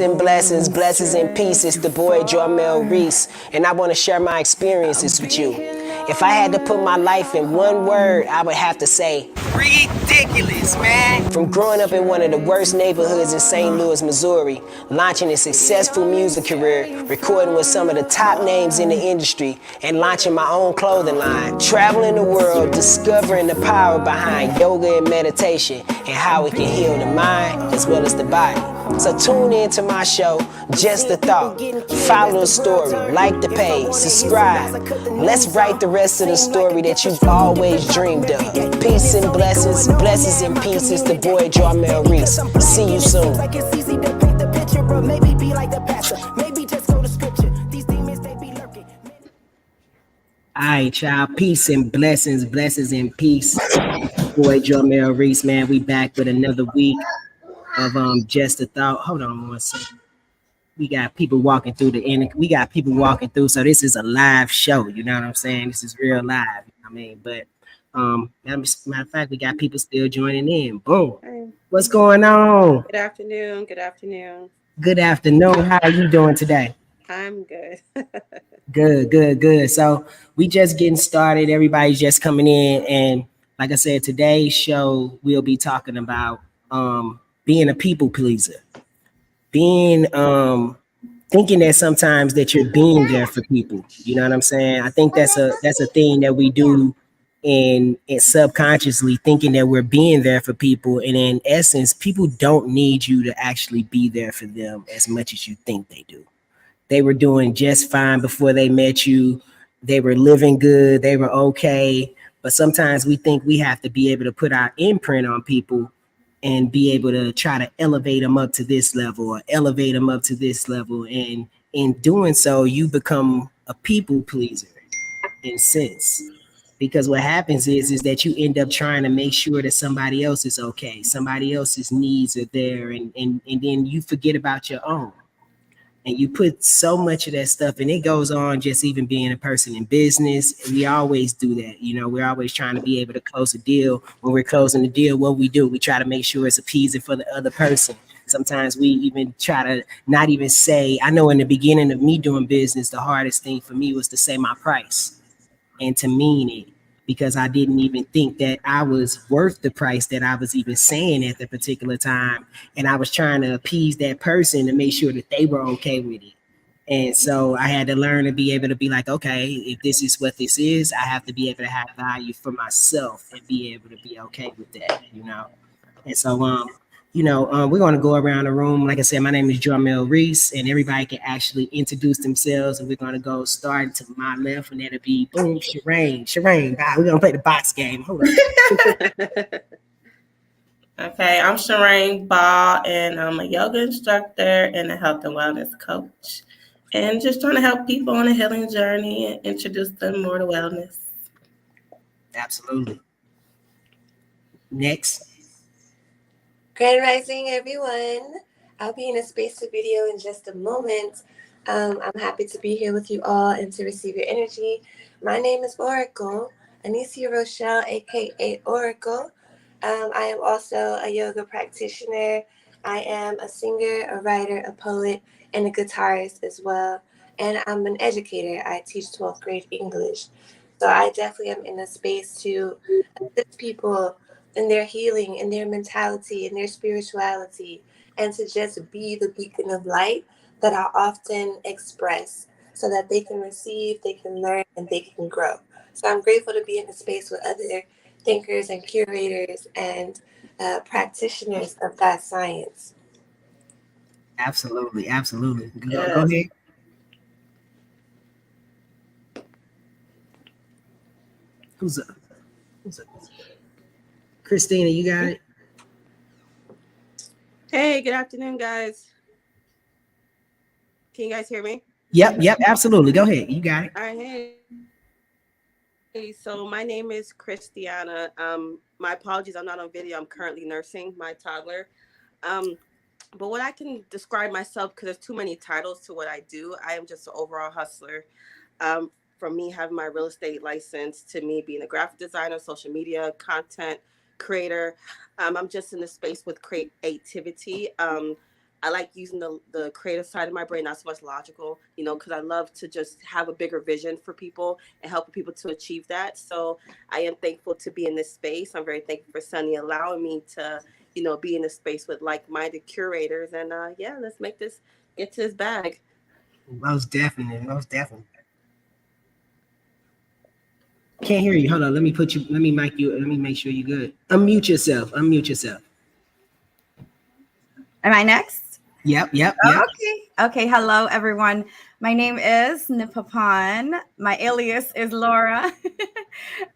and blessings, blessings and peace. It's the boy Jarmel Reese, and I want to share my experiences with you. If I had to put my life in one word, I would have to say ridiculous, man. From growing up in one of the worst neighborhoods in St. Louis, Missouri, launching a successful music career, recording with some of the top names in the industry, and launching my own clothing line, traveling the world, discovering the power behind yoga and meditation, and how it can heal the mind as well as the body. So tune in to my show, Just a Thought. Follow the story, like the page, subscribe. Let's write the rest of the story that you've always dreamed of. Peace and blessings, blessings and peace. It's the boy Jarmel Reese. See you soon. Alright, child. Peace and blessings, blessings and peace. Boy Jarmel Reese, man. We back with another week of Just a Thought. Hold on one second. We got people walking through we got people walking through, so this is a live show, you know what I'm saying? This is real live, you know what I mean? But matter of fact, we got people still joining in. Boom. Hey. What's going on? Good afternoon. Good afternoon. Good afternoon. How are you doing today? I'm good. Good. So we just getting started. Everybody's just coming in, and like I said, today's show we'll be talking about being a people pleaser. Being thinking that sometimes that you're being there for people. You know what I'm saying? I think that's a thing that we do in subconsciously, thinking that we're being there for people, and in essence, people don't need you to actually be there for them as much as you think they do. They were doing just fine before they met you. They were living good. They were okay. But sometimes we think we have to be able to put our imprint on people and be able to try to elevate them up to this level or elevate them up to this level. And in doing so, you become a people pleaser in sense. Because what happens is that you end up trying to make sure that somebody else is okay. Somebody else's needs are there. And then you forget about your own. And you put so much of that stuff, and it goes on just even being a person in business. And we always do that. You know, we're always trying to be able to close a deal. When we're closing the deal, what we do, we try to make sure it's appeasing for the other person. Sometimes we even try to not even say, I know in the beginning of me doing business, the hardest thing for me was to say my price and to mean it, because I didn't even think that I was worth the price that I was even saying at the particular time. And I was trying to appease that person to make sure that they were okay with it. And so I had to learn to be able to be like, okay, if this is what this is, I have to be able to have value for myself and be able to be okay with that, you know? And so, we're going to go around the room. Like I said, my name is Jarmel Reese, and everybody can actually introduce themselves. And we're going to go start to my left, and that'll be boom, Shireen. Bye. We're going to play the box game. Hold on. Okay, I'm Shireen Ball, and I'm a yoga instructor and a health and wellness coach. And just trying to help people on a healing journey and introduce them more to wellness. Absolutely. Next. Grand Rising, everyone. I'll be in a space to video in just a moment. I'm happy to be here with you all and to receive your energy. My name is Oracle, Anicia Rochelle, aka Oracle. I am also a yoga practitioner. I am a singer, a writer, a poet, and a guitarist as well. And I'm an educator. I teach 12th grade English. So I definitely am in a space to assist people in their healing, in their mentality, in their spirituality, and to just be the beacon of light that I often express so that they can receive, they can learn, and they can grow. So I'm grateful to be in a space with other thinkers and curators and practitioners of that science. Absolutely. Go Yes. ahead. Who's up? Christina, you got it? Hey, good afternoon, guys. Can you guys hear me? Yep, absolutely. Go ahead. You got it. All right, hey. So my name is Christiana. My apologies, I'm not on video. I'm currently nursing my toddler. But what I can describe myself, because there's too many titles to what I do, I am just an overall hustler. From me having my real estate license to me being a graphic designer, social media, content creator. I'm just in the space with creativity. I like using the creative side of my brain, not so much logical, because I love to just have a bigger vision for people and helping people to achieve that. So I am thankful to be in this space. I'm very thankful for Sunny allowing me to, be in a space with like-minded curators. And yeah, let's make this get to this bag. Most definitely, most definitely. Can't hear you. Hold on. Let me mic you. Let me make sure you're good. Unmute yourself. Am I next? Yep. Okay. Hello, everyone. My name is Nipapan. My alias is Laura.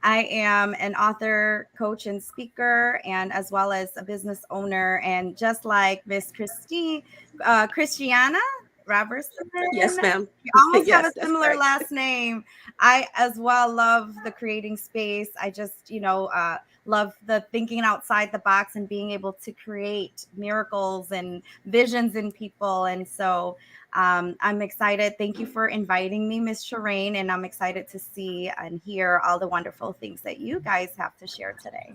I am an author, coach, and speaker, and as well as a business owner. And just like Miss Christiana Robertson. Yes, ma'am. We almost Yes, have a similar last name. I as well love the creating space. I just, love the thinking outside the box and being able to create miracles and visions in people. And so I'm excited. Thank you for inviting me, Miss Shireen. And I'm excited to see and hear all the wonderful things that you guys have to share today.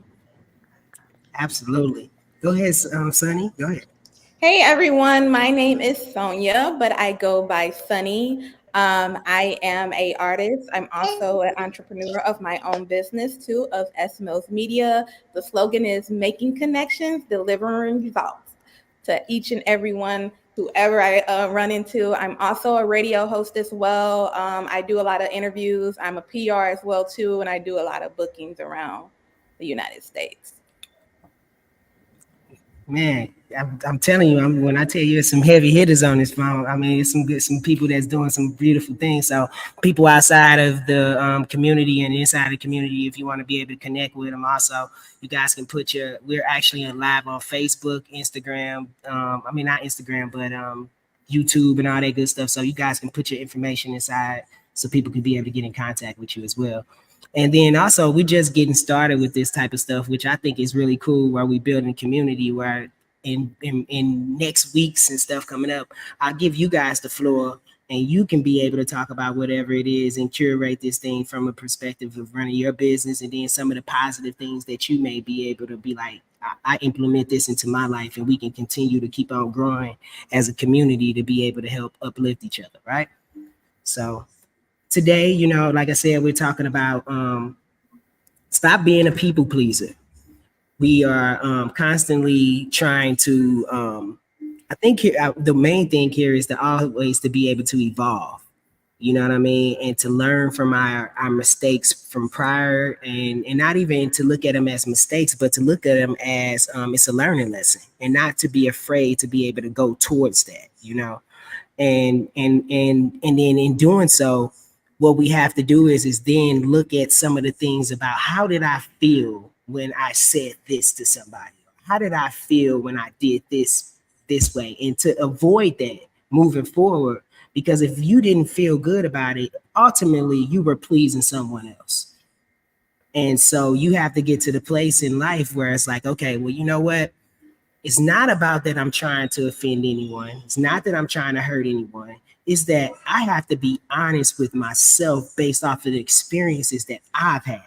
Absolutely. Go ahead, Sunny. Go ahead. Hey everyone, my name is Sonia, but I go by Sunny. I am an artist. I'm also an entrepreneur of my own business too, of SMO's Media. The slogan is making connections, delivering results to each and everyone, whoever I run into. I'm also a radio host as well. I do a lot of interviews. I'm a PR as well too, and I do a lot of bookings around the United States. Man, I'm telling you, when I tell you it's some heavy hitters on this phone, I mean, it's some people that's doing some beautiful things. So people outside of the community and inside the community, if you want to be able to connect with them, also you guys can we're actually live on Facebook, Instagram. Not Instagram, but YouTube and all that good stuff. So you guys can put your information inside so people can be able to get in contact with you as well. And then also, we're just getting started with this type of stuff, which I think is really cool, where we building a community where in next weeks and stuff coming up, I'll give you guys the floor and you can be able to talk about whatever it is and curate this thing from a perspective of running your business, and then some of the positive things that you may be able to be like, I implement this into my life, and we can continue to keep on growing as a community to be able to help uplift each other, right? So today, like I said, we're talking about stop being a people pleaser. We are constantly trying to, I think the main thing here is to always to be able to evolve, you know what I mean? And to learn from our mistakes from prior, and not even to look at them as mistakes, but to look at them as it's a learning lesson, and not to be afraid to be able to go towards that, and then in doing so, what we have to do is then look at some of the things about how did I feel when I said this to somebody? How did I feel when I did this way? And to avoid that moving forward, because if you didn't feel good about it, ultimately you were pleasing someone else. And so you have to get to the place in life where it's like, okay, well, you know what? It's not about that I'm trying to offend anyone. It's not that I'm trying to hurt anyone. It's that I have to be honest with myself based off of the experiences that I've had.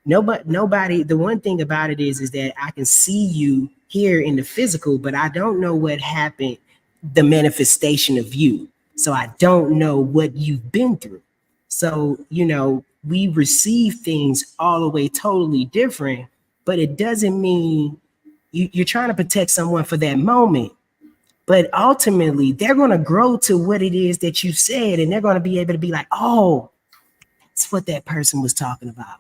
Nobody, the one thing about it is that I can see you here in the physical, but I don't know what happened, the manifestation of you. So I don't know what you've been through. So, we receive things all the way totally different, but it doesn't mean you're trying to protect someone for that moment. But ultimately, they're going to grow to what it is that you said, and they're going to be able to be like, oh, that's what that person was talking about.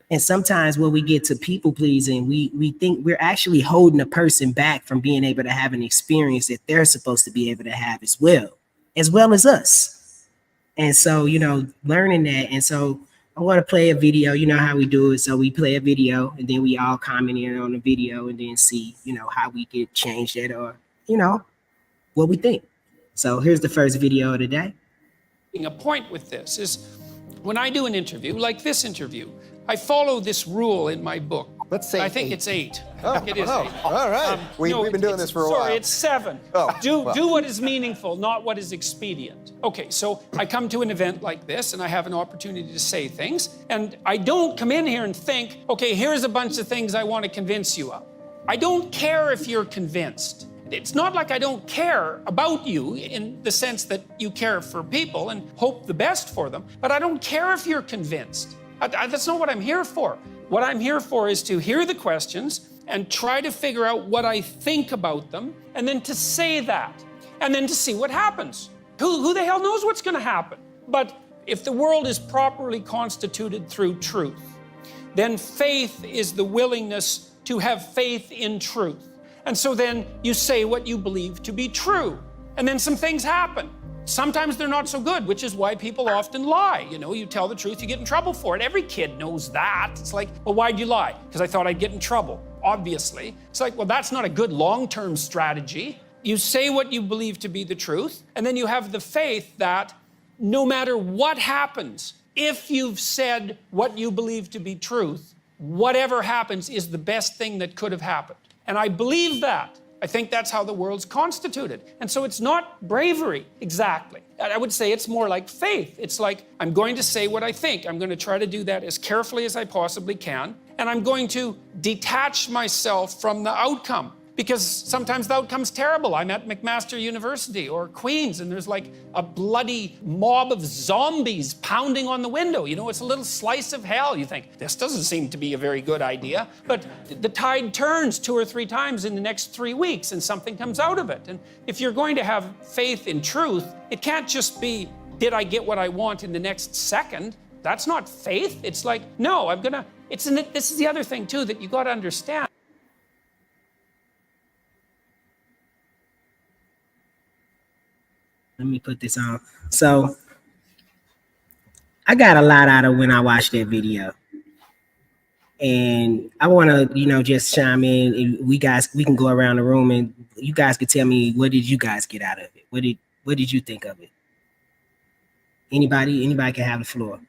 And sometimes when we get to people pleasing, we think we're actually holding a person back from being able to have an experience that they're supposed to be able to have as well as us. And so, learning that. And so I want to play a video. You know how we do it. So we play a video, and then we all comment in on the video, and then see, how we could change that, or, what we think. So here's the first video of the day. A point with this is when I do an interview, like this interview, I follow this rule in my book. Let's say I think it's 8. I think it is 8. All right. We've been doing this for a while. Sorry, it's 7. Oh, do what is meaningful, not what is expedient. Okay, so I come to an event like this, and I have an opportunity to say things, and I don't come in here and think, okay, here's a bunch of things I want to convince you of. I don't care if you're convinced. It's not like I don't care about you in the sense that you care for people and hope the best for them, but I don't care if you're convinced. That's not what I'm here for. What I'm here for is to hear the questions and try to figure out what I think about them, and then to say that, and then to see what happens. Who the hell knows what's going to happen? But if the world is properly constituted through truth, then faith is the willingness to have faith in truth. And so then you say what you believe to be true. And then some things happen. Sometimes they're not so good, which is why people often lie. You know, you tell the truth, you get in trouble for it. Every kid knows that. It's like, well, why'd you lie? Because I thought I'd get in trouble, obviously. It's like, well, that's not a good long-term strategy. You say what you believe to be the truth, and then you have the faith that no matter what happens, if you've said what you believe to be truth, whatever happens is the best thing that could have happened. And I believe that. I think that's how the world's constituted. And so it's not bravery, exactly. I would say it's more like faith. It's like, I'm going to say what I think. I'm going to try to do that as carefully as I possibly can. And I'm going to detach myself from the outcome. Because sometimes the outcome's terrible. I'm at McMaster University or Queen's, and there's like a bloody mob of zombies pounding on the window. You know, it's a little slice of hell. You think, this doesn't seem to be a very good idea. But the tide turns 2 or 3 times in the next 3 weeks, and something comes out of it. And if you're going to have faith in truth, it can't just be, did I get what I want in the next second? That's not faith. It's like, no, I'm gonna, this is the other thing too that you gotta understand. Let me put this on. So I got a lot out of when I watched that video. And I want to, just chime in. We can go around the room and you guys can tell me, what did you guys get out of it? What did you think of it? Anybody can have the floor.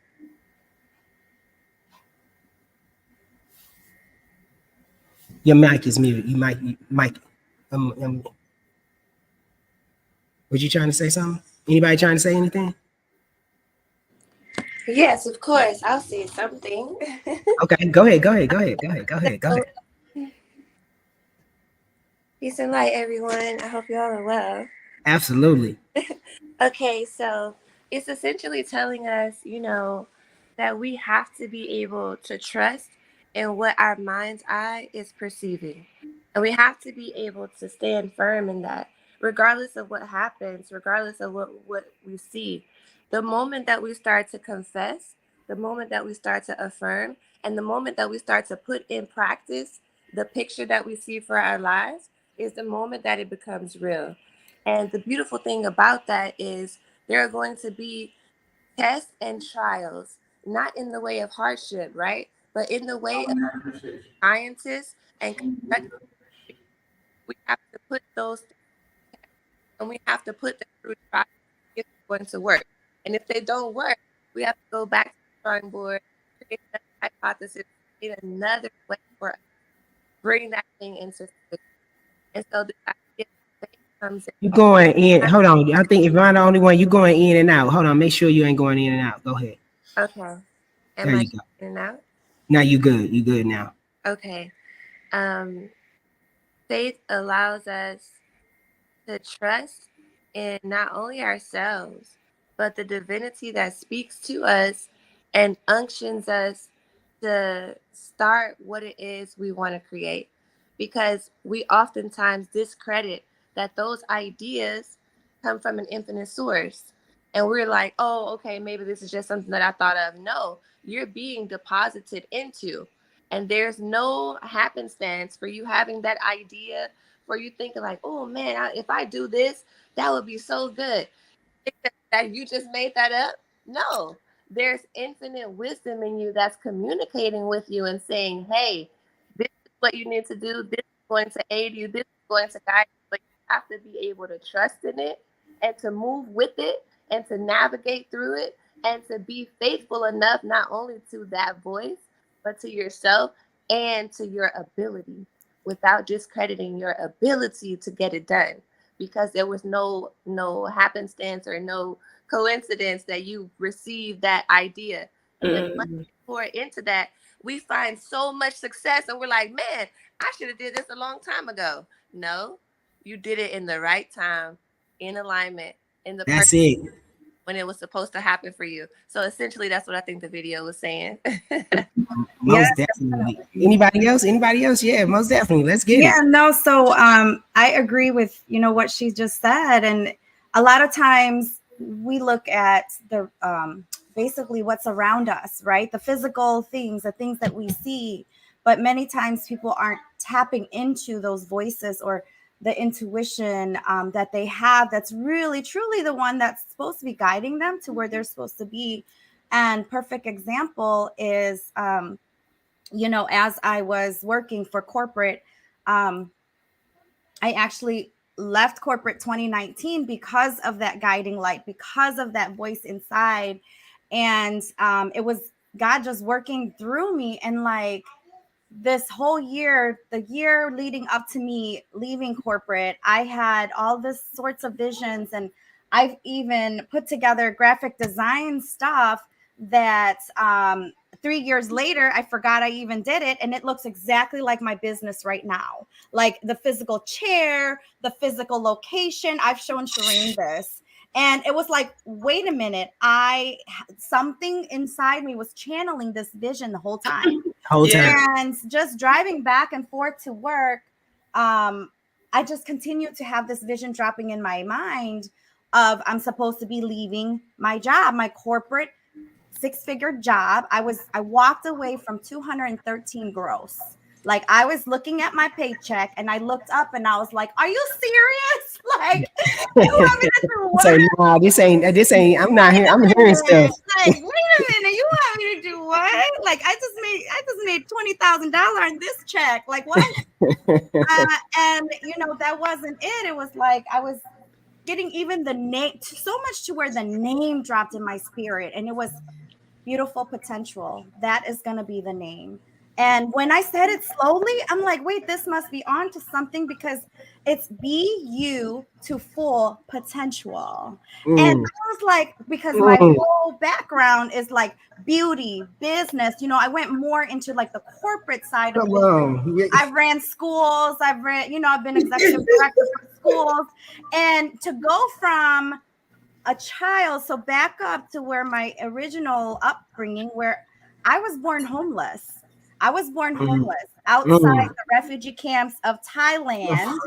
Your mic is muted. You mic. Was you trying to say something? Anybody trying to say anything? Yes, of course. I'll say something. Okay, go ahead. Peace and light, everyone. I hope you all are well. Absolutely. Okay, so it's essentially telling us, that we have to be able to trust in what our mind's eye is perceiving. And we have to be able to stand firm in that, regardless of what happens, regardless of what we see. The moment that we start to confess, the moment that we start to affirm, and the moment that we start to put in practice the picture that we see for our lives is the moment that it becomes real. And the beautiful thing about that is there are going to be tests and trials, not in the way of hardship, right? But in the way of scientists and we have to put those and we have to put them through trials if it's going to work. And if they don't work, we have to go back to the drawing board, create another hypothesis, create another way for us to bring that thing into fruition. And so this idea of faith comes in. You going in? Hold on. I think if I'm the only one, you going in and out. Hold on. Make sure you ain't going in and out. Go ahead. Okay. There Am I you go. in and out? Now you good. You good now. Okay. Faith allows us to trust in not only ourselves, but the divinity that speaks to us and unctions us to start what it is we want to create. Because we oftentimes discredit that those ideas come from an infinite source. And we're like, oh, okay, maybe this is just something that I thought of. No, you're being deposited into. And there's no happenstance for you having that idea, for you thinking like, oh man, if I do this, that would be so good. That you just made that up? No, there's infinite wisdom in you that's communicating with you and saying, hey, this is what you need to do. This is going to aid you. This is going to guide you. But you have to be able to trust in it and to move with it and to navigate through it and to be faithful enough not only to that voice, but to yourself and to your ability without discrediting your ability to get it done. Because there was no happenstance or no coincidence that you received that idea. And then once we pour into that, we find so much success and we're like, man, I should have did this a long time ago. No, you did it in the right time, in alignment, in the That's it. when it was supposed to happen for you. So essentially, that's what I think the video was saying. Most definitely. Anybody else? Anybody else? Yeah, most definitely. Let's get it. No, so I agree with what she just said, and a lot of times we look at the basically what's around us, right? The physical things, the things that we see, but many times people aren't tapping into those voices or the intuition that they have that's really truly the one that's supposed to be guiding them to where they're supposed to be. And perfect example is as I was working for corporate, I actually left corporate 2019 because of that guiding light, because of that voice inside. And it was God just working through me. And like this whole year, the year leading up to me leaving corporate, I had all this sorts of visions, and I've even put together graphic design stuff that 3 years later, I forgot I even did it. And it looks exactly like my business right now. Like the physical chair, the physical location. I've shown Shireen this. And it was like, wait a minute, something inside me was channeling this vision the whole time. Whole time. And just driving back and forth to work, I just continued to have this vision dropping in my mind of I'm supposed to be leaving my job, my corporate 6-figure job. I walked away from 213 gross. Like I was looking at my paycheck and I looked up and I was like, are you serious? Like, you want me to do what? So no, this ain't, I'm not here. I'm hearing stuff. Like, wait a minute, you want me to do what? Like, I just made $20,000 on this check. Like, what? And that wasn't it. It was like I was getting even the name so much to where the name dropped in my spirit, and it was Beautiful Potential. That is going to be the name. And when I said it slowly, I'm like, wait, this must be on to something, because it's be you to full potential. And I was like, because my whole background is like beauty, business, I went more into like the corporate side of business. I ran schools, I've been executive director for schools. And to go from a child, so back up to where my original upbringing, where I was born homeless. I was born homeless outside the refugee camps of Thailand.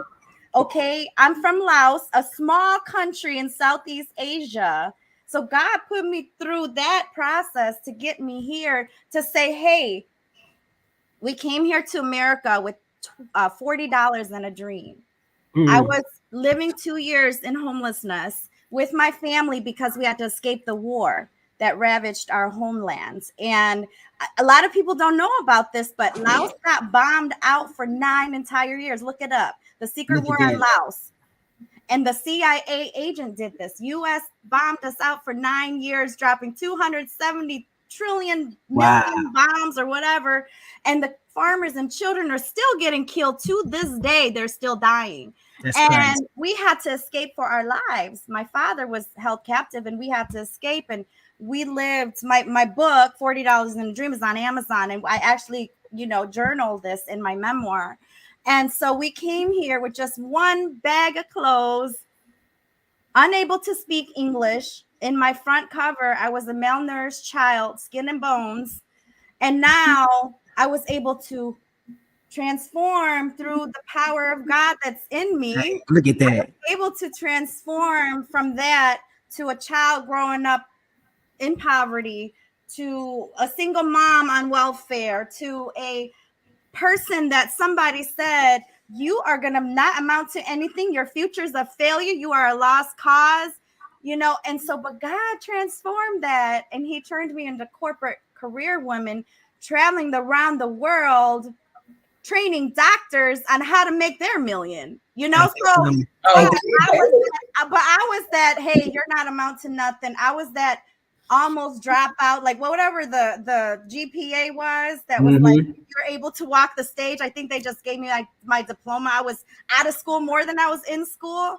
Okay, I'm from Laos, a small country in Southeast Asia. So God put me through that process to get me here to say, hey, we came here to America with $40 and a dream. I was living 2 years in homelessness with my family because we had to escape the war that ravaged our homelands. And a lot of people don't know about this, but Laos got bombed out for 9 entire years. Look it up. The secret war on Laos. And the CIA agent did this. U.S. bombed us out for 9 years, dropping 270 trillion million bombs or whatever. And the farmers and children are still getting killed to this day. They're still dying. And we had to escape for our lives. My father was held captive and we had to escape. And we lived, my book, $40 in a Dream, is on Amazon. And I actually, journal this in my memoir. And so we came here with just one bag of clothes, unable to speak English. In my front cover, I was a malnourished child, skin and bones. And now I was able to transform through the power of God that's in me. Look at that. I was able to transform from that to a child growing up in poverty, to a single mom on welfare, to a person that somebody said, you are going to not amount to anything. Your future's a failure. You are a lost cause, And so, but God transformed that, and he turned me into corporate career woman, traveling around the world, training doctors on how to make their million, So I was that, hey, you're not amount to nothing. I was that almost dropout, like whatever the GPA was, that was like, you're able to walk the stage. I think they just gave me like my diploma. I was out of school more than I was in school.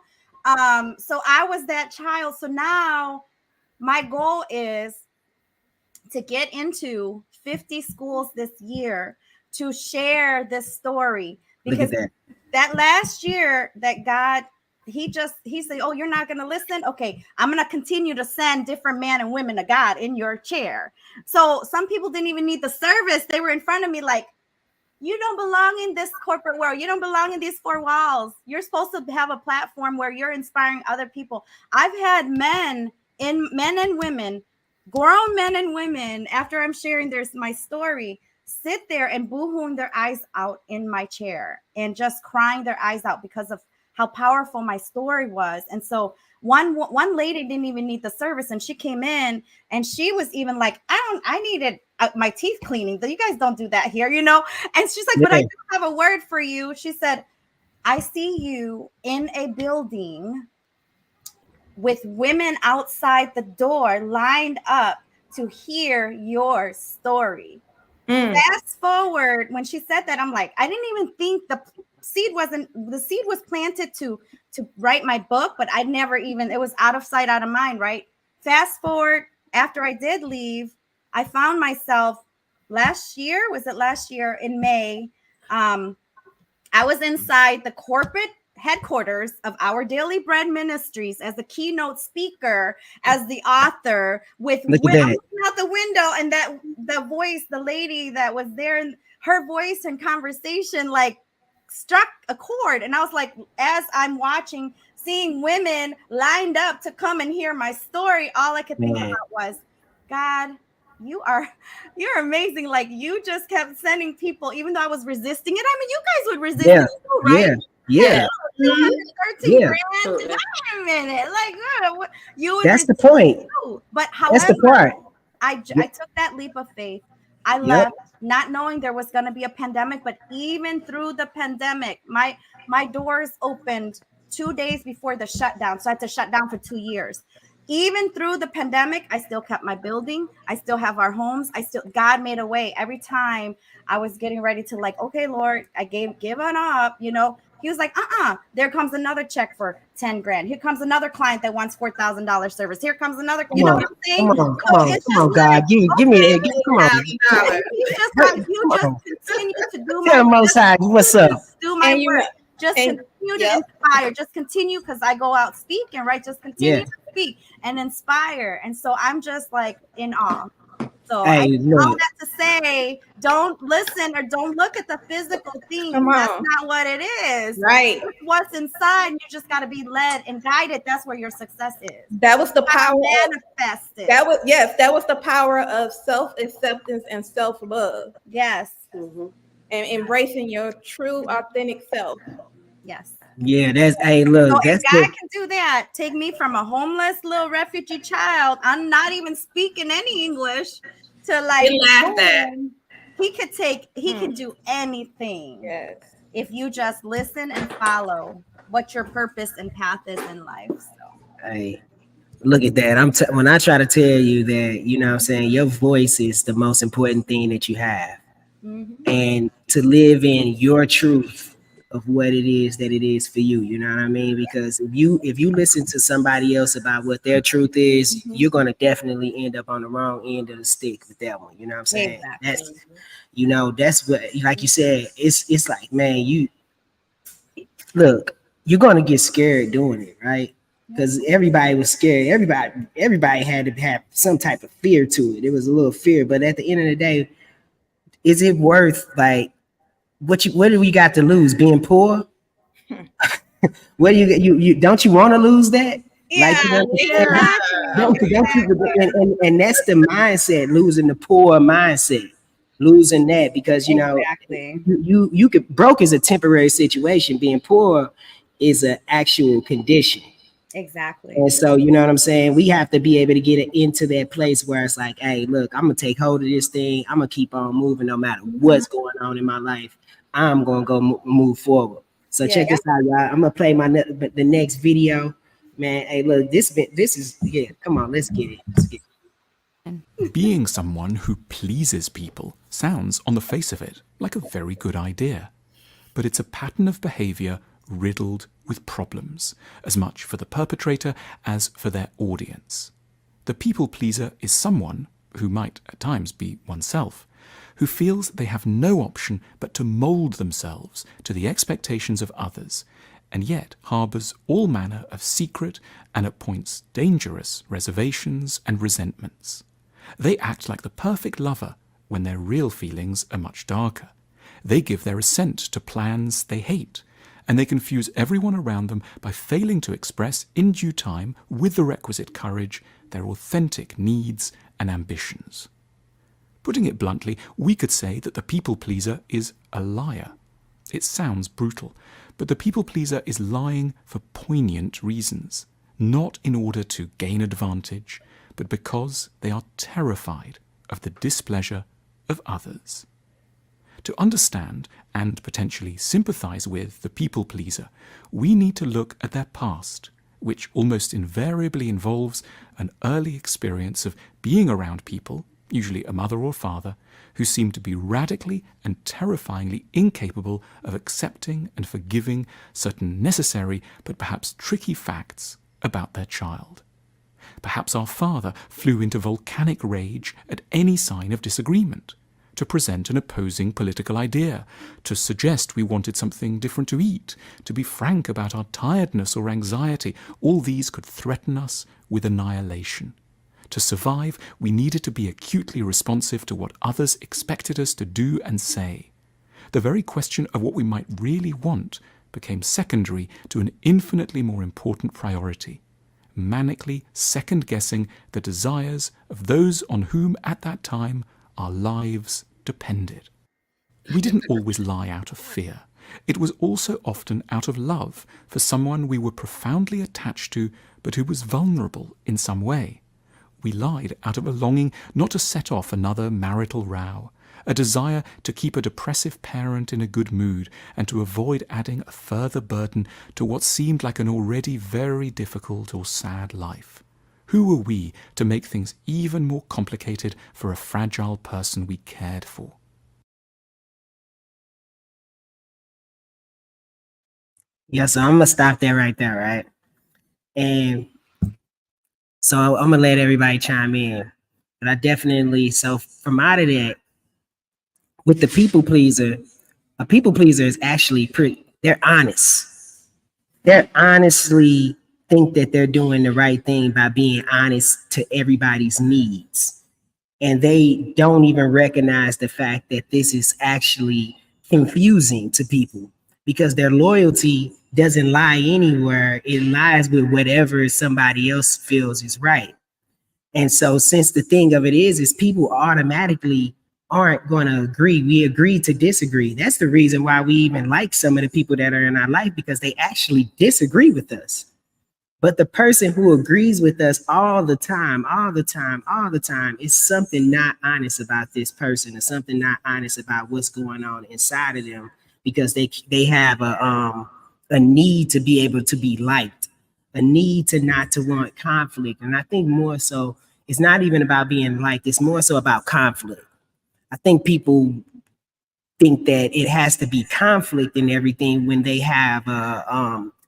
So I was that child. So now my goal is to get into 50 schools this year, to share this story, Look at because that. last year that God, he said, oh, you're not going to listen. Okay, I'm going to continue to send different men and women of God in your chair. So some people didn't even need the service. They were in front of me like, you don't belong in this corporate world. You don't belong in these four walls. You're supposed to have a platform where you're inspiring other people. I've had men and women, grown men and women, after I'm sharing my story, sit there and boo-hooing their eyes out in my chair and just crying their eyes out because of how powerful my story was. And so one lady didn't even need the service, and she came in and she was even like, I needed my teeth cleaning. You guys don't do that here, you know? And she's like, but I do have a word for you. She said, I see you in a building with women outside the door lined up to hear your story. Fast forward, when she said that, I'm like, I didn't even think the seed was planted to write my book, but I never even, it was out of sight, out of mind, right? Fast forward, after I did leave, I found myself last year in May, I was inside the corporate headquarters of Our Daily Bread Ministries as the keynote speaker, as the author, I'm looking out the window, and the voice, the lady that was there, and her voice and conversation like struck a chord. And I was like, as I'm watching, seeing women lined up to come and hear my story, all I could think about was, God, you're amazing. Like, you just kept sending people, even though I was resisting it. I mean, you guys would resist it too, right? Yeah. 213 grand. Wait a minute. Like, you would. That's the point. Too. But that's the part. I took that leap of faith. I left not knowing there was going to be a pandemic, but even through the pandemic, my doors opened 2 days before the shutdown. So I had to shut down for 2 years. Even through the pandemic, I still kept my building. I still have our homes. God made a way every time I was getting ready to, like, okay, Lord, I given up, you know. He was like, there comes another check for 10 grand. Here comes another client that wants $4,000 service. Here comes another, you know what I'm saying? Come on, God. Give me that. Come on. You just continue to do Tell Most High, what's up? Do my work. Just continue to inspire. Just continue, because I go out speaking, right? Just continue to speak and inspire. And so I'm just like in awe. So I all that to say, don't listen or don't look at the physical thing. That's not what it is. Right. It's what's inside, and you just got to be led and guided. That's where your success is. That was the power. Manifested. That was the power of self-acceptance and self-love. Yes. Mm-hmm. And embracing your true, authentic self. Yes. Yeah, look. So that's if God can do that, take me from a homeless little refugee child, I'm not even speaking any English, to like, he can do anything. Yes. If you just listen and follow what your purpose and path is in life. So. Hey, look at that. When I try to tell you that, you know what I'm saying, your voice is the most important thing that you have. Mm-hmm. And to live in your truth of what it is that it is for you, you know what I mean? Because if you listen to somebody else about what their truth is, you're gonna definitely end up on the wrong end of the stick with that one. You know what I'm saying? Exactly. That's what, like you said, it's like, man, you're gonna get scared doing it, right? Because everybody was scared. Everybody had to have some type of fear to it. It was a little fear, but at the end of the day, is it worth, like, what do we got to lose? Being poor? What do you don't you want to lose that? Yeah, don't you, and that's the mindset, losing the poor mindset, losing that, because you could, broke is a temporary situation, being poor is an actual condition. Exactly. And so, you know what I'm saying? We have to be able to get it into that place where it's like, hey, look, I'm gonna take hold of this thing. I'm gonna keep on moving no matter what's going on in my life. I'm gonna go move forward. So check this out, y'all. I'm gonna play the next video, man. Hey, look, this is come on, let's get it. Being someone who pleases people sounds, on the face of it, like a very good idea, but it's a pattern of behavior riddled with problems, as much for the perpetrator as for their audience. The people pleaser is someone, who might at times be oneself, who feels they have no option but to mould themselves to the expectations of others, and yet harbours all manner of secret and at points dangerous reservations and resentments. They act like the perfect lover when their real feelings are much darker. They give their assent to plans they hate, and they confuse everyone around them by failing to express in due time, with the requisite courage, their authentic needs and ambitions. Putting it bluntly, we could say that the people pleaser is a liar. It sounds brutal, but the people pleaser is lying for poignant reasons, not in order to gain advantage, but because they are terrified of the displeasure of others. To understand and potentially sympathize with the people pleaser, we need to look at their past, which almost invariably involves an early experience of being around people, usually a mother or father, who seem to be radically and terrifyingly incapable of accepting and forgiving certain necessary but perhaps tricky facts about their child. Perhaps our father flew into volcanic rage at any sign of disagreement, to present an opposing political idea, to suggest we wanted something different to eat, to be frank about our tiredness or anxiety. All these could threaten us with annihilation. To survive, we needed to be acutely responsive to what others expected us to do and say. The very question of what we might really want became secondary to an infinitely more important priority, manically second-guessing the desires of those on whom at that time our lives depended. We didn't always lie out of fear. It was also often out of love for someone we were profoundly attached to, but who was vulnerable in some way. We lied out of a longing not to set off another marital row, a desire to keep a depressive parent in a good mood, and to avoid adding a further burden to what seemed like an already very difficult or sad life. Who were we to make things even more complicated for a fragile person we cared for? Yeah, so I'm gonna stop there right there, right? And so I'm gonna let everybody chime in. But I definitely, so from out of that, with the people pleaser, a people pleaser is actually they're honest. They're honestly think that they're doing the right thing by being honest to everybody's needs. And they don't even recognize the fact that this is actually confusing to people, because their loyalty doesn't lie anywhere. It lies with whatever somebody else feels is right. And so since the thing of it is people automatically aren't going to agree. We agree to disagree. That's the reason why we even like some of the people that are in our life, because they actually disagree with us. But the person who agrees with us all the time is something not honest about this person, or something not honest about what's going on inside of them, because they have a need to be able to be liked, a need to not to want conflict. And I think more so, it's not even about being liked. It's more so about conflict. I think people think that it has to be conflict and everything when they have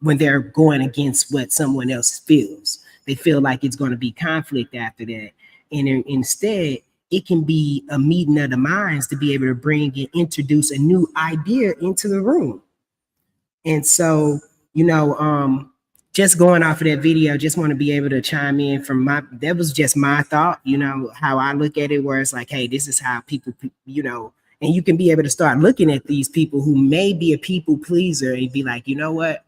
when they're going against what someone else feels. They feel like it's going to be conflict after that. And instead, it can be a meeting of the minds to be able to bring and introduce a new idea into the room. And so, just going off of that video, just want to be able to chime in from that was just my thought, how I look at it, where it's like, hey, this is how people, and you can be able to start looking at these people who may be a people pleaser and be like, you know what?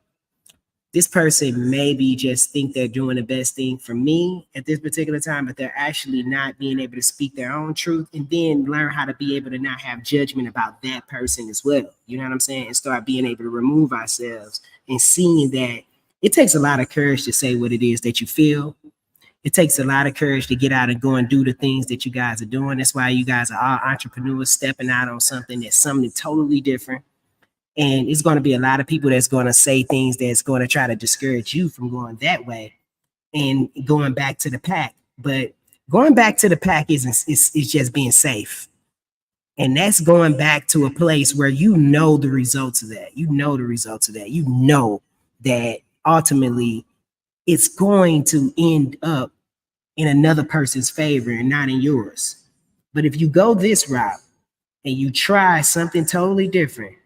This person maybe just think they're doing the best thing for me at this particular time, but they're actually not being able to speak their own truth, and then learn how to be able to not have judgment about that person as well. You know what I'm saying? And start being able to remove ourselves and seeing that it takes a lot of courage to say what it is that you feel. It takes a lot of courage to get out and go and do the things that you guys are doing. That's why you guys are all entrepreneurs stepping out on something that's something totally different. And it's going to be a lot of people that's going to say things that's going to try to discourage you from going that way and going back to the pack. But going back to the pack is just being safe. And that's going back to a place where you know the results of that. You know the results of that. You know that ultimately it's going to end up in another person's favor and not in yours. But if you go this route, and you try something totally different,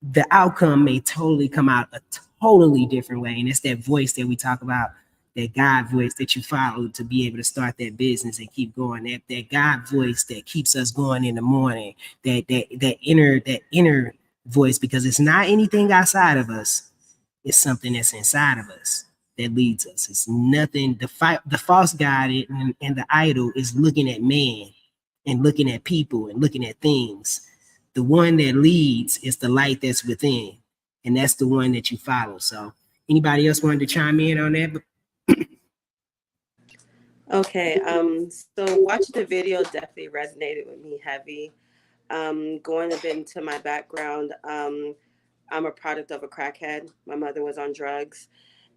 the outcome may totally come out a totally different way. And it's that voice that we talk about, that God voice that you follow to be able to start that business and keep going. That God voice that keeps us going in the morning, that inner voice, because it's not anything outside of us. It's something that's inside of us that leads us. It's nothing. The false god and the idol is looking at man and looking at people and looking at things. The one that leads is the light that's within, and that's the one that you follow. So anybody else wanted to chime in on that? Okay, so watching the video definitely resonated with me heavy. Going a bit into my background, I'm a product of a crackhead. My mother was on drugs.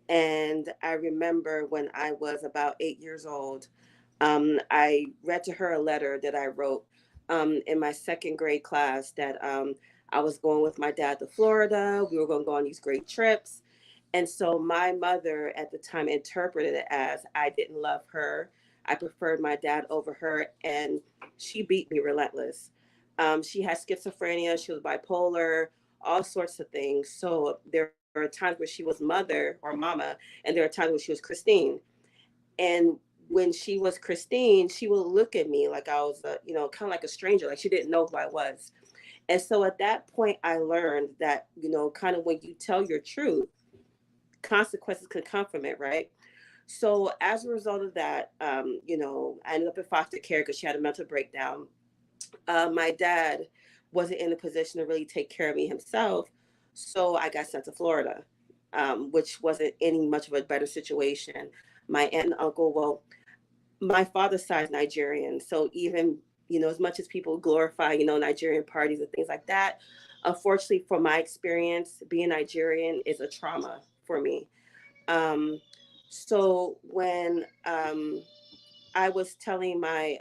And I remember when I was about 8 years old, I read to her a letter that I wrote in my second grade class that I was going with my dad to Florida. We were going to go on these great trips. And so my mother at the time interpreted it as I didn't love her. I preferred my dad over her, and she beat me relentless. She had schizophrenia, she was bipolar, all sorts of things. So there were times where she was mother or mama, and there were times when she was Christine. And when she was Christine, she would look at me like I was, kind of like a stranger, like she didn't know who I was. And so at that point, I learned that, kind of when you tell your truth, consequences could come from it, right? So as a result of that, I ended up in foster care because she had a mental breakdown. My dad wasn't in a position to really take care of me himself, so I got sent to Florida, which wasn't any much of a better situation. My aunt and uncle, well, my father's side is Nigerian, so even as much as people glorify Nigerian parties and things like that, unfortunately, from my experience, being Nigerian is a trauma for me. Um, so when I was telling my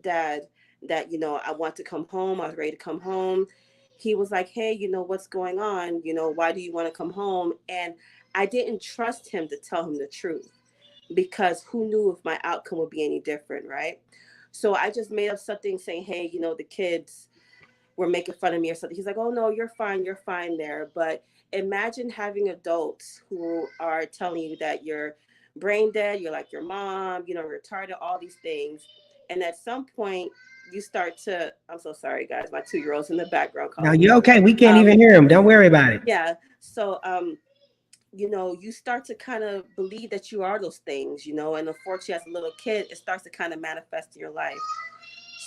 dad that I want to come home, I was ready to come home. He was like, "Hey, what's going on? Why do you want to come home?" And I didn't trust him to tell him the truth because who knew if my outcome would be any different, right? So I just made up something saying, "Hey, the kids were making fun of me or something." He's like, "Oh no, you're fine there." But imagine having adults who are telling you that you're brain dead, you're like your mom, retarded, all these things. And at some point you start to, I'm so sorry guys, my 2-year-old's in the background No, calling me. you're okay. We can't even hear him. Don't worry about it. Yeah. So you start to kind of believe that you are those things, and unfortunately as a little kid, it starts to kind of manifest in your life.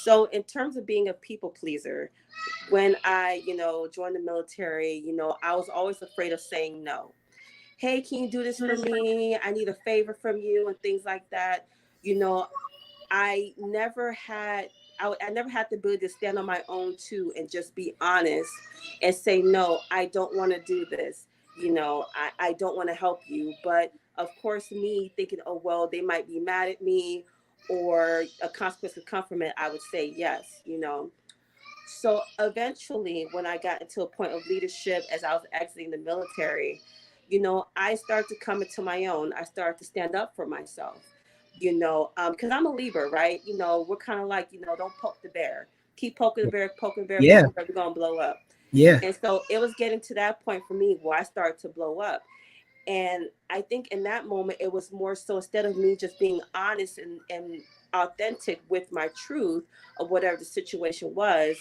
So in terms of being a people pleaser, when I, joined the military, I was always afraid of saying no. Hey, can you do this for me? I need a favor from you and things like that. You know, I never had I never had the ability to stand on my own too and just be honest and say, no, I don't want to do this. I don't want to help you. But of course, me thinking, oh, well, they might be mad at me or a consequence could come from it, I would say yes. So eventually, when I got into a point of leadership as I was exiting the military, I started to come into my own. I started to stand up for myself, because I'm a Libra, right? We're kind of like, don't poke the bear. Keep poking the bear, Yeah. we're going to blow up. Yeah. And so it was getting to that point for me where I started to blow up. And I think in that moment, it was more so instead of me just being honest and authentic with my truth of whatever the situation was,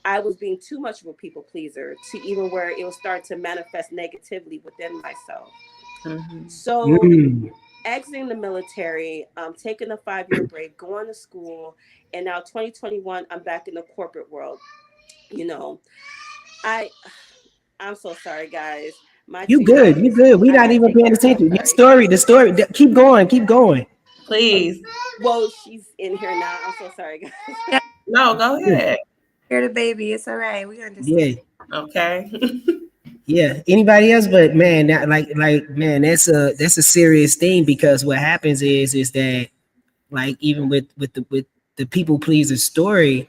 I was being too much of a people pleaser to even where it was starting to manifest negatively within myself. So exiting the military, taking a 5-year break, going to school, and now 2021, I'm back in the corporate world. I I'm so sorry, guys. My You 2-year-old good. You good. We I not gotta even take paying care of her. I'm attention. sorry. The story. Keep going. Keep going. Please. Well, she's in here now. I'm so sorry, guys. Yeah, No, go ahead. hear the baby. It's all right. We understand. Yeah. Okay. Yeah. Anybody else? But man, man, that's a serious thing, because what happens is that, like, even with the people pleaser story,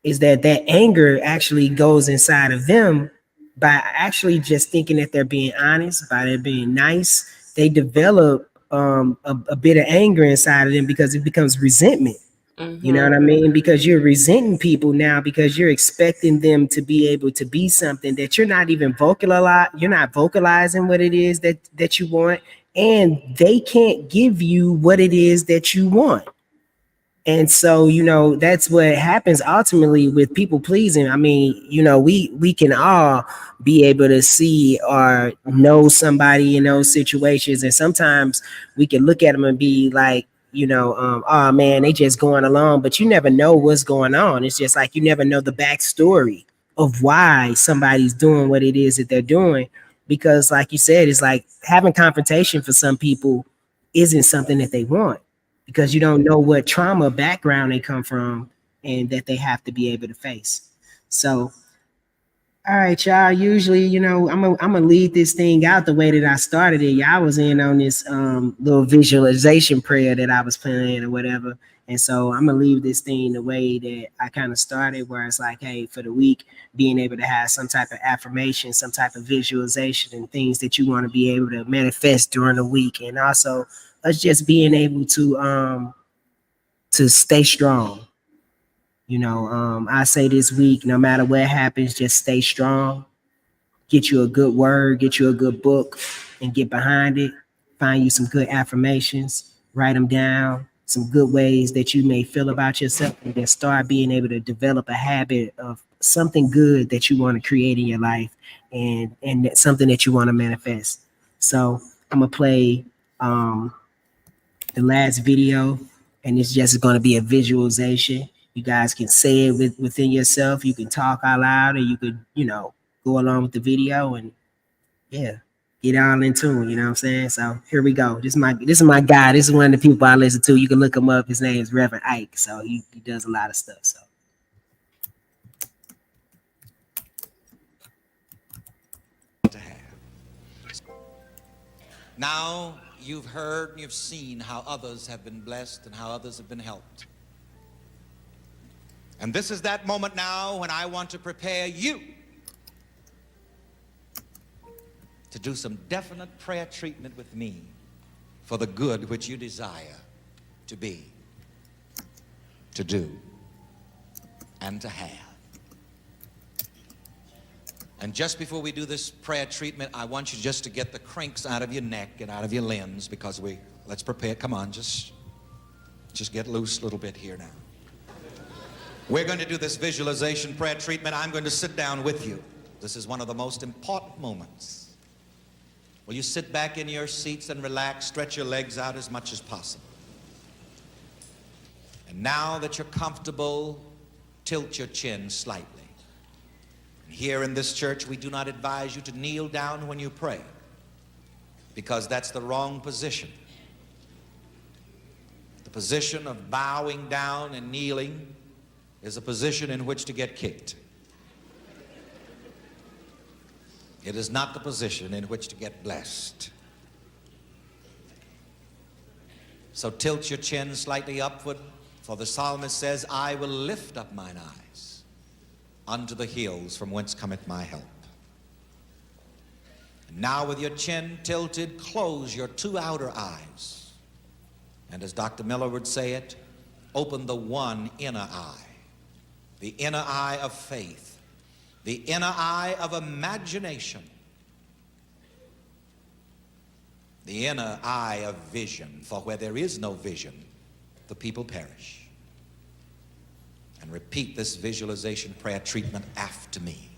is that anger actually goes inside of them by actually just thinking that they're being honest, by their being nice. They develop a bit of anger inside of them because it becomes resentment. You know what I mean? Because you're resenting people now because you're expecting them to be able to be something that you're not even you're not vocalizing what it is that you want, and they can't give you what it is that you want. And so, that's what happens ultimately with people pleasing. I mean, we can all be able to see or know somebody in those situations. And sometimes we can look at them and be like, oh man, they just going along, but you never know what's going on. It's just like you never know the backstory of why somebody's doing what it is that they're doing. Because like you said, it's like having confrontation for some people isn't something that they want, because you don't know what trauma background they come from and that they have to be able to face. So, all right, y'all. Usually, I'm gonna lead this thing out the way that I started it. Y'all was in on this little visualization prayer that I was playing or whatever. And so I'm gonna leave this thing the way that I kind of started, where it's like, hey, for the week, being able to have some type of affirmation, some type of visualization, and things that you want to be able to manifest during the week, and also us just being able to stay strong. I say this week, no matter what happens, just stay strong. Get you a good word, get you a good book, and get behind it. Find you some good affirmations, write them down, some good ways that you may feel about yourself, and then start being able to develop a habit of something good that you want to create in your life, and something that you want to manifest. So I'm gonna play the last video, and it's just going to be a visualization. You guys can say it within yourself. You can talk out loud, or you could, go along with the video, and yeah, get all in tune. You know what I'm saying? So here we go. This is my guy. This is one of the people I listen to. You can look him up. His name is Reverend Ike. So he does a lot of stuff. So. Now you've heard and you've seen how others have been blessed and how others have been helped. And this is that moment now when I want to prepare you to do some definite prayer treatment with me for the good which you desire to be, to do, and to have. And just before we do this prayer treatment, I want you just to get the crinks out of your neck and out of your limbs, because let's prepare. Come on, just get loose a little bit here now. We're going to do this visualization prayer treatment. I'm going to sit down with you. This is one of the most important moments. Will you sit back in your seats and relax, stretch your legs out as much as possible. And now that you're comfortable, tilt your chin slightly. Here in this church, we do not advise you to kneel down when you pray, because that's the wrong position. The position of bowing down and kneeling is a position in which to get kicked. It is not the position in which to get blessed. So tilt your chin slightly upward, for the psalmist says, I will lift up mine eyes unto the hills from whence cometh my help. And now with your chin tilted, close your two outer eyes. And as Dr. Miller would say it, open the one inner eye, the inner eye of faith, the inner eye of imagination, the inner eye of vision. For where there is no vision, the people perish. And repeat this visualization prayer treatment after me.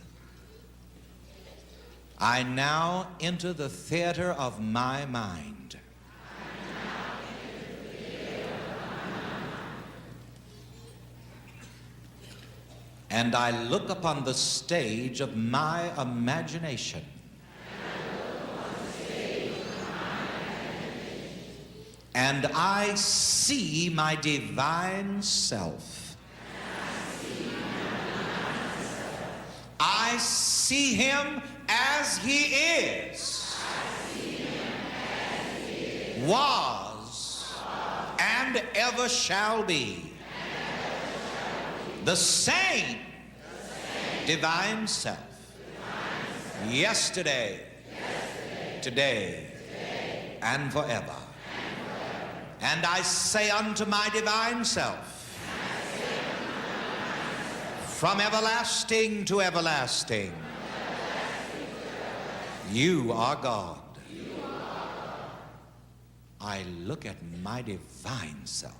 I now enter the theater of my mind. And I look upon the stage of my imagination. And I see my divine self. I see him as he is, was, and ever shall be. The same divine self, yesterday, today, and forever. And I say unto my divine self, From everlasting to everlasting, you are God. I look at my divine self.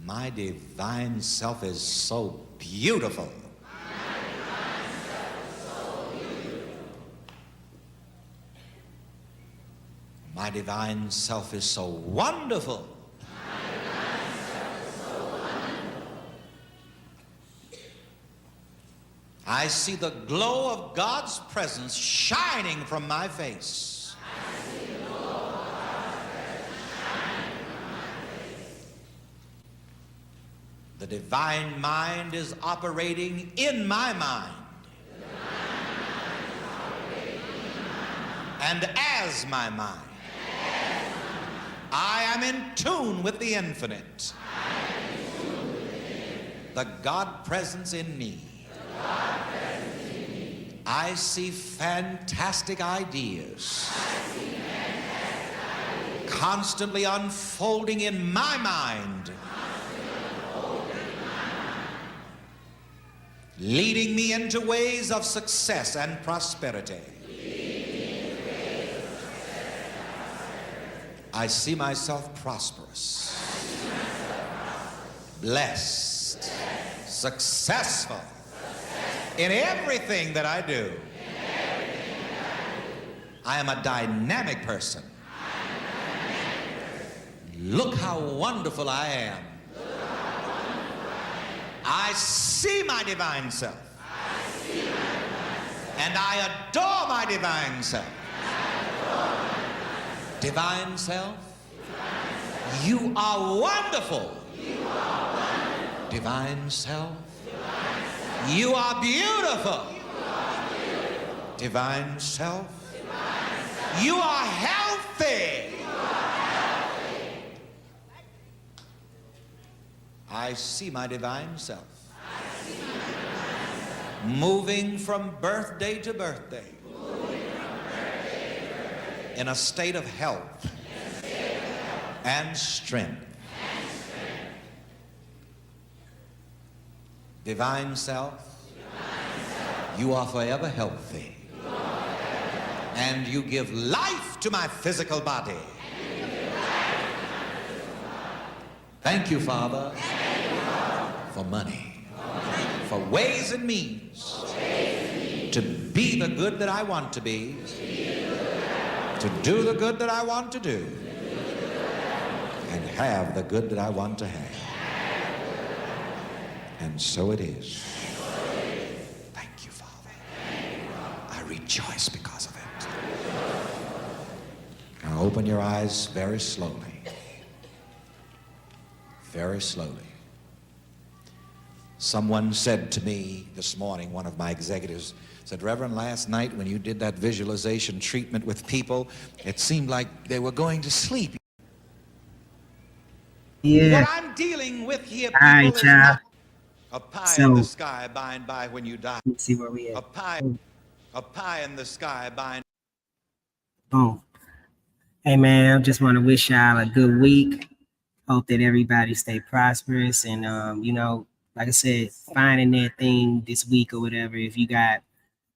My divine self is so beautiful. My divine self is so wonderful. I see the glow of God's presence shining from my face. The divine mind is operating in my mind. And as my mind. I am in tune with the infinite. The God presence in me. I see fantastic ideas constantly unfolding in my mind, leading me into ways of success and prosperity. I see myself prosperous, blessed, successful in everything that I do. I am a dynamic person. Look how wonderful I am. I see my divine self. And I adore my divine self. Divine self, you are wonderful. Divine self, you are beautiful. Divine self, you are healthy. I see my divine self moving from birthday to birthday in a state of health and strength. Divine self, you are forever healthy. And you give life to my physical body. Thank you, Father, for money, for ways and means to be the good that I want to be, to do the good that I want to do, and have the good that I want to have. And so it is. Thank you, Father. I rejoice because of it. Now open your eyes very slowly. Very slowly. Someone said to me this morning, one of my executives said, Reverend, last night when you did that visualization treatment with people, it seemed like they were going to sleep. Yeah. What I'm dealing with here, All right, people, is child. not a pie in the sky by and by when you die. Let's see where we at. A pie in the sky by and Boom. Hey man, I just want to wish y'all a good week. Hope that everybody stay prosperous and you know, like I said, finding that thing this week or whatever. If you got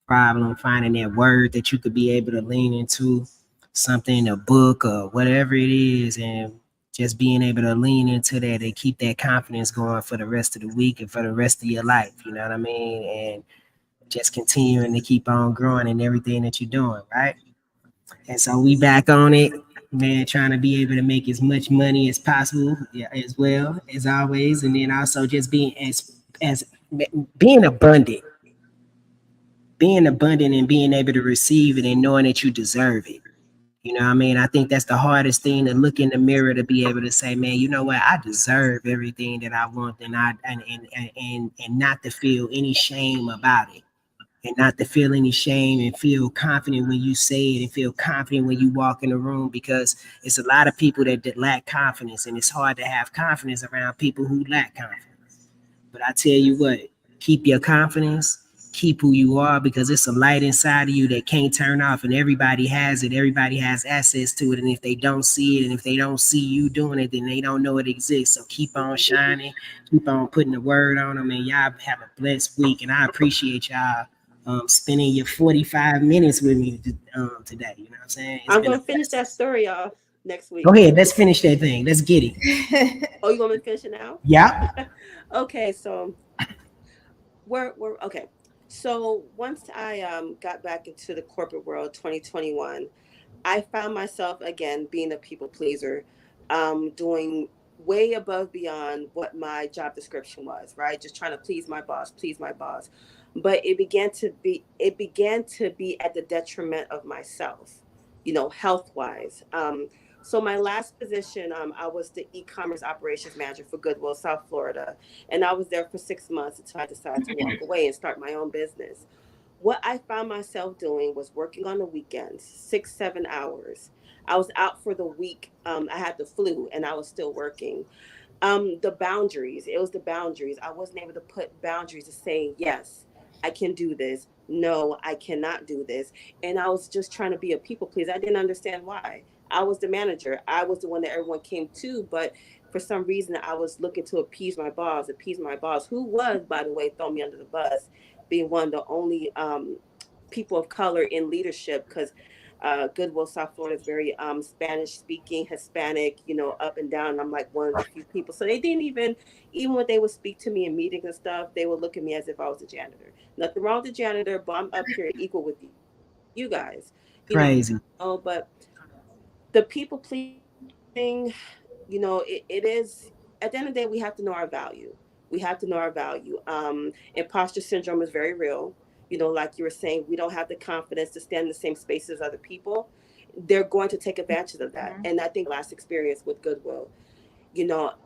problem finding that word that you could be able to lean into, something, a book or whatever it is, and just being able to lean into that and keep that confidence going for the rest of the week and for the rest of your life. You know what I mean? And just continuing to keep on growing in everything that you're doing, right? And so we back on it, man, trying to be able to make as much money as possible, yeah, as well as always, and then also just being as being abundant, and being able to receive it and knowing that you deserve it. You know what I mean? I think that's the hardest thing, to look in the mirror to be able to say, man, you know what? I deserve everything that I want, and not to feel any shame about it. And not to feel any shame, and feel confident when you say it, and feel confident when you walk in the room, because it's a lot of people that lack confidence, and it's hard to have confidence around people who lack confidence. But I tell you what, keep your confidence, keep who you are, because it's a light inside of you that can't turn off, and everybody has it. Everybody has access to it. And if they don't see it, and if they don't see you doing it, then they don't know it exists. So keep on shining, keep on putting the word on them, and y'all have a blessed week. And I appreciate y'all spending your 45 minutes with me today. You know what I'm saying? I'm going to finish that story off next week. Go ahead. Let's finish that thing. Let's get it. Oh, you want me to finish it now? Yeah. Okay, so we're okay. So once I got back into the corporate world, 2021, I found myself again being a people pleaser, doing way above beyond what my job description was, right? Just trying to please my boss, please my boss. But it began to be at the detriment of myself, health wise. So my last position, I was the e-commerce operations manager for Goodwill, South Florida, and I was there for 6 months until I decided to walk away and start my own business. What I found myself doing was working on the weekends, 6, 7 hours. I was out for the week. I had the flu and I was still working. The boundaries, it was the boundaries. I wasn't able to put boundaries to saying, yes, I can do this. No, I cannot do this. And I was just trying to be a people pleaser. I didn't understand why. I was the manager. I was the one that everyone came to, but for some reason I was looking to appease my boss, who was, by the way, throw me under the bus, being one of the only people of color in leadership, because Goodwill, South Florida is very Spanish speaking, Hispanic, up and down. I'm like one of the few people. So they didn't even when they would speak to me in meetings and stuff, they would look at me as if I was a janitor. Nothing wrong with the janitor, but I'm up here equal with you guys, Crazy. but the people pleasing, it is, at the end of the day, we have to know our value. We have to know our value. Imposter syndrome is very real. Like you were saying, we don't have the confidence to stand in the same space as other people. They're going to take advantage of that. And I think last experience with Goodwill,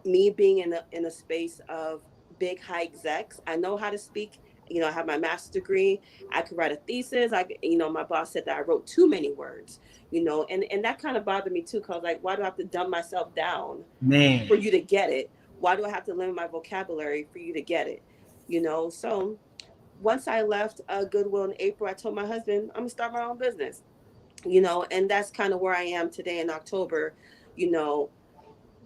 me being in a space of big high execs, I know how to speak. I have my master's degree. I could write a thesis. My boss said that I wrote too many words. And that kind of bothered me too, because like, why do I have to dumb myself down Man. for you to get it? Why do I have to limit my vocabulary for you to get it? So once I left Goodwill in April, I told my husband I'm gonna start my own business. And that's kind of where I am today in October. You know,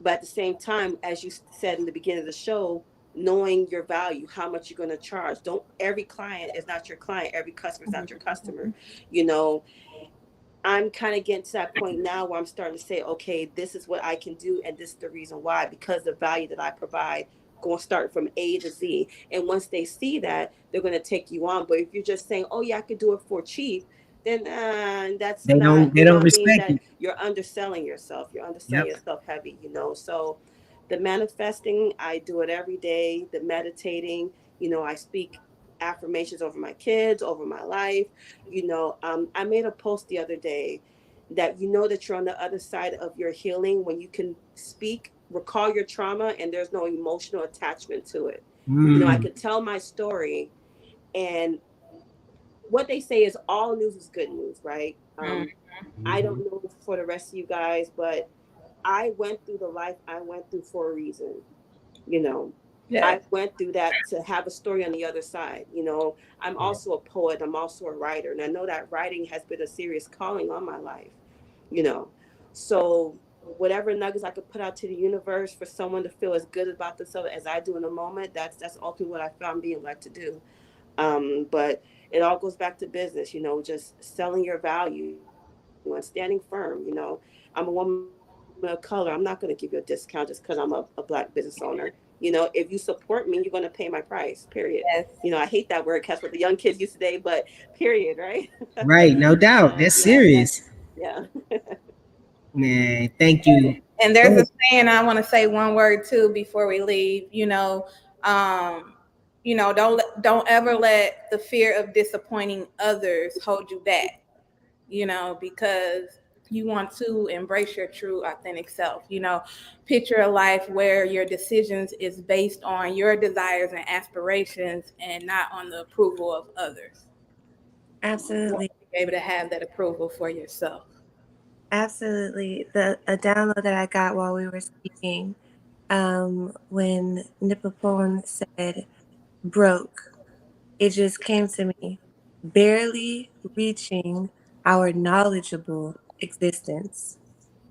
but at the same time, as you said in the beginning of the show, knowing your value, how much you're going to charge. Don't Every client is not your client. Every customer is not your customer. You know, I'm kind of getting to that point now where I'm starting to say, okay, this is what I can do, and this is the reason why, because the value that I provide going to start from A to Z. And once they see that, they're going to take you on. But if you're just saying, oh yeah, I could do it for cheap, then that's They not, don't they you know don't what I mean? respect That you. you're underselling yourself. You're underselling Yep. yourself heavy, So the manifesting, I do it every day. The meditating, I speak affirmations over my kids, over my life. I made a post the other day that that you're on the other side of your healing when you can speak, recall your trauma, and there's no emotional attachment to it. I Mm. could tell my story, and what they say is all news is good news, right? I don't Mhm. know for the rest of you guys, but I went through the life I went through for a reason. you know I Yes. went through that to have a story on the other side. I'm Yeah. also a poet, I'm also a writer, and I know that writing has been a serious calling on my life. you know so whatever nuggets I could put out to the universe for someone to feel as good about themselves as I do in a moment, that's ultimately what I found being led to do. But it all goes back to business, just selling your value and standing firm. I'm a woman of color. I'm not going to give you a discount just because I'm a black business owner. If you support me, you're going to pay my price, period. Yes. I hate that word, that's what the young kids use today, but period, right? Right, no doubt. That's Yeah, that's, serious. yeah. Man, thank you. And Go there's a ahead. saying I want to say one word too before we leave. Um, don't ever let the fear of disappointing others hold you back. Because you want to embrace your true authentic self. Picture a life where your decisions is based on your desires and aspirations and not on the approval of others. You want Absolutely. to be able to have that approval for yourself. Absolutely. A download that I got while we were speaking, when Nipapon said broke, it just came to me. Barely reaching our knowledgeable existence.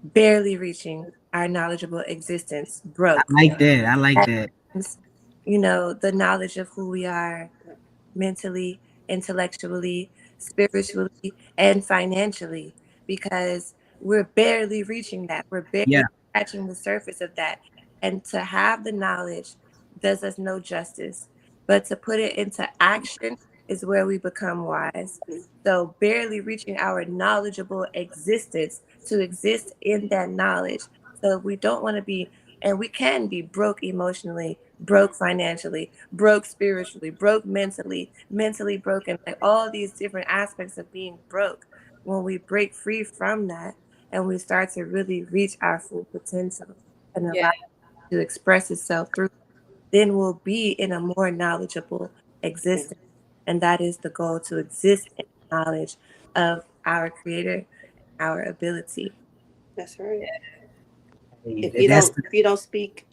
Barely reaching our knowledgeable existence. I Broke. like that. I like That that. means, you know, the knowledge of who we are mentally, intellectually, spiritually, and financially, because we're barely reaching that. We're Yeah. barely scratching the surface of that. And to have the knowledge does us no justice, but to put it into action is where we become wise. So, barely reaching our knowledgeable existence to exist in that knowledge. So, we don't want to be, and we can be broke emotionally, broke financially, broke spiritually, broke mentally, mentally broken, like all these different aspects of being broke. When we break free from that and we start to really reach our full potential and allow it to express itself through, then we'll be in a more knowledgeable existence. And that is the goal, to exist in knowledge of our creator, our ability. That's right. That's If you don't speak,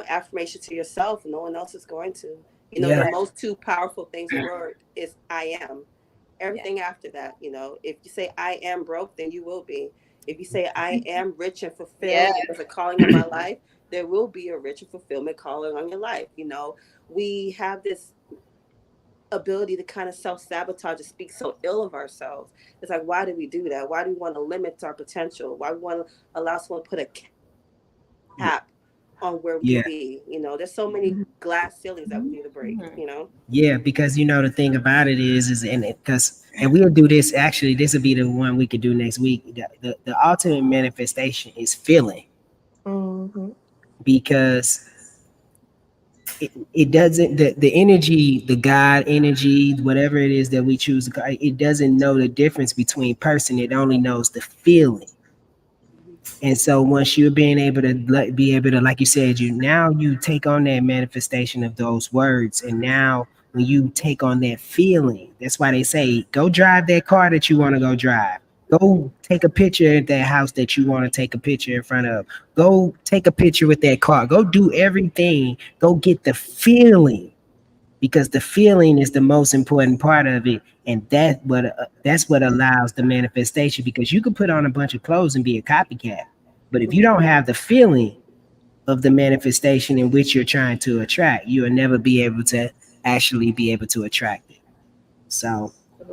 affirmation to yourself, no one else is going to. yeah. The most two powerful things in the world is I am. Everything after that, if you say I am broke, then you will be. If you say I am rich and fulfilled, there's a calling in my life, there will be a rich and fulfillment calling on your life. We have this ability to kind of self-sabotage and speak so ill of ourselves. It's like, why do we do that? Why do we want to limit our potential? Why do we want to allow someone to put a cap on where we can Yeah. be? There's so many glass ceilings that we need to break. Yeah, because the thing about it is and because and we'll do this, actually this will be the one we could do next week. The ultimate manifestation is feeling, Mm-hmm. because it doesn't, the energy, the God energy, whatever it is that we choose, it doesn't know the difference between person. It only knows the feeling. And so once you're being able to be able to, like you said, you take on that manifestation of those words. And now when you take on that feeling, that's why they say, go drive that car that you want to go drive. Go take a picture at that house that you want to take a picture in front of. Go take a picture with that car. Go do everything. Go get the feeling, because the feeling is the most important part of it. And that's what allows the manifestation, because you could put on a bunch of clothes and be a copycat, but if you don't have the feeling of the manifestation in which you're trying to attract, you will never be able to actually be able to attract it. So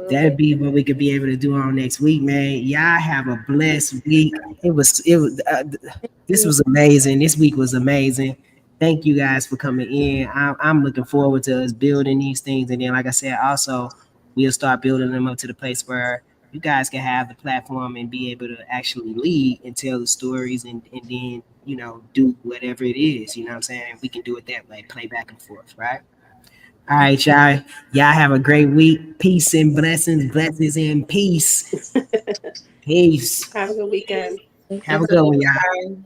that'd be what we could be able to do on next week, man. Y'all have a blessed week. This was amazing. This week was amazing. Thank you guys for coming in. I'm looking forward to us building these things. And then, like I said, also, we'll start building them up to the place where you guys can have the platform and be able to actually lead and tell the stories, and then, do whatever it is. You know what I'm saying? We can do it that way, play back and forth, right? All right, y'all. Y'all have a great week. Peace and blessings, blessings and peace. Peace. Have a good weekend. Have a good one, y'all.